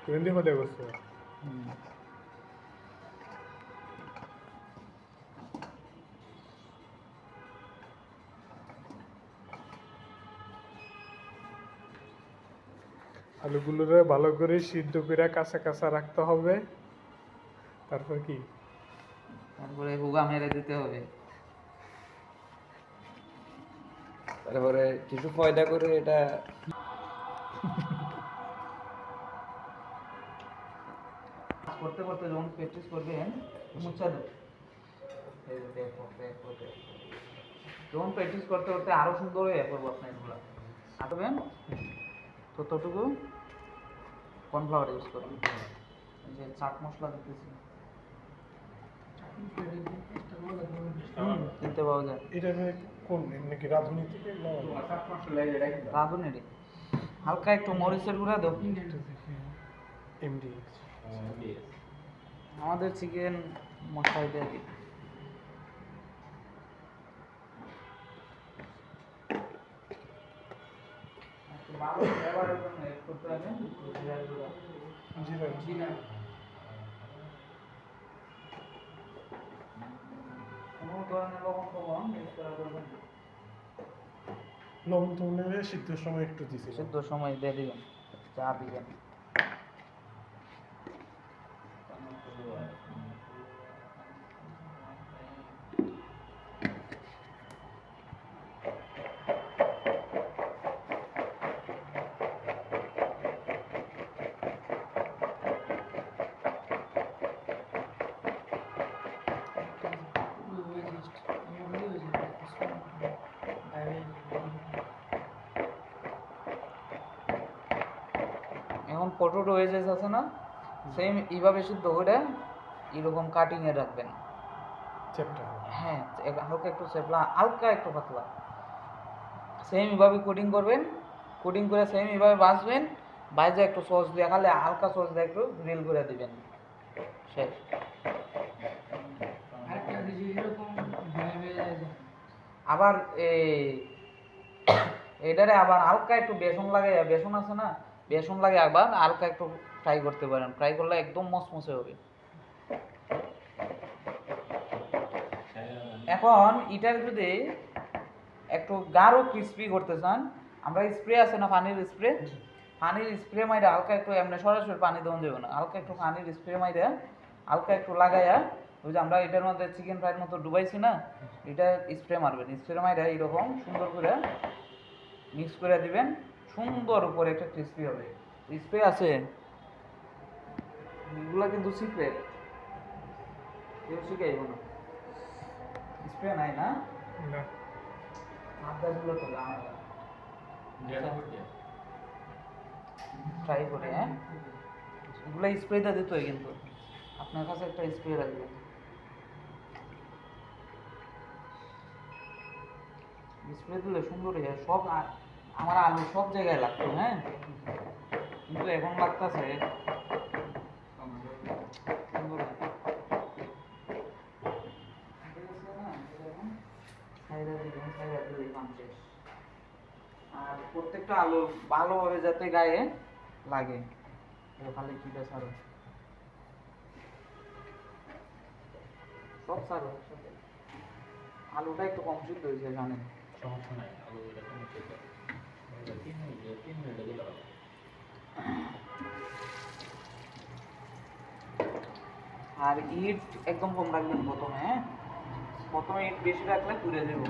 তুমি দিয়ে কোথায় করছো? আলুগুলোরে ভালো করে সিদ্ধ করে কাঁচা কাঁচা রাখতে হবে। তারপর কি? তারপরে হুগা মেরে দিতে হবে। তারপরে কিছু ফয়দা করে এটা করতে করতে যখন প্র্যাকটিস করবেন মুছা দেব। যখন প্র্যাকটিস করতে করতে আরো সুন্দর হয়ে পড়বো আপনার এগুলো আঁটবেন ততটুকু কর্নফ্লাওয়ার ইউজ করবেন। যে চাট মশলা দিতেছি কিনতে পাওয়া যায়। এটা কোন নাকি রাঁধুনি থেকে রাঁধুনি হালকা একটু মরিচের গুঁড়া দেব। এমডি আমাদের চিকেন মশলা দিয়ে দিই। ভালো ফ্লেভারের জন্য এড করতে হবে জিরার গুঁড়া। জিরা কোনো ধরনের লবণ টবণ ইউজ করা যাবে না। লবণ তো মনে হয় সিদ্ধর সময় একটু দিছি। সিদ্ধ সময় দিয়ে দিবেন চা দিবেন। এখন পটেটো ওয়েজেস আছে না, সেম এইভাবে সিদ্ধ করে এরকম কাটিংয়ে রাখবেন। চ্যাপটা হ্যাঁ হালকা একটু চেপলা হালকা একটু পাতলা সেম এইভাবে কোটিং করবেন। কোটিং করে সেম এইভাবে ভাজবেন। ভাজে একটু সস দিয়ে খালে হালকা সস দিয়ে একটু গ্রিল করে দিবেন। শেষ। আবার এটারে আবার হালকা একটু বেসন লাগে, বেসন আছে না, বেসন লাগে আবার হালকা একটু ফ্রাই করতে পারেন। ফ্রাই করলে একদম মসমসে হবে। এখন এটার যদি একটু গাঢ় ক্রিস্পি করতে চান, আমরা স্প্রে আছে না পানির স্প্রে, পানির স্প্রে মাইরা হালকা একটু এমনি সরাসরি পানি দেওয়া যাবে না, হালকা একটু পানির স্প্রে মাইরা হালকা একটু লাগাইয়া ওই যে আমরা এটার মধ্যে চিকেন ফ্রাইয়ের মতো ডুবাইছি না, এটা স্প্রে মারবেন। স্প্রে মাইরা এইরকম সুন্দর করে মিক্স করে দিবেন, সুন্দর উপরে একটা ক্রিস্পি হবে। স্প্রে আছে এগুলা কিন্তু সিক্রেট, কেউ শিখাইব না। স্প্রে নাই না, না মাদ্রাসগুলো তো জানা ট্রাই করে। হ্যাঁ এগুলো স্প্রেটা দিতে হয়, কিন্তু আপনার কাছে একটা স্প্রে রাখবেন। স্প্রে দিলে সুন্দর হয়ে যায়। সব আমার আলু সব জায়গায় লাগতো, হ্যাঁ কিন্তু এখন লাগতেছে সুন্দর। আর প্রত্যেকটা আলু ভালোভাবে যাতে গায়ে লাগে, খালি কিটা ছাড়ো সব ছাড়ো একসাথে। আলুটা একটু কম সিদ্ধ হয়েছে জানেন, সমস্যা নাই, আলু এরকম হচ্ছে 3 মিনিটে দিলে হবে। আর ইট একদম কম রাখবেন প্রথমে। হ্যাঁ প্রথমে ইট বেশি রাখলে পুড়ে দেবো।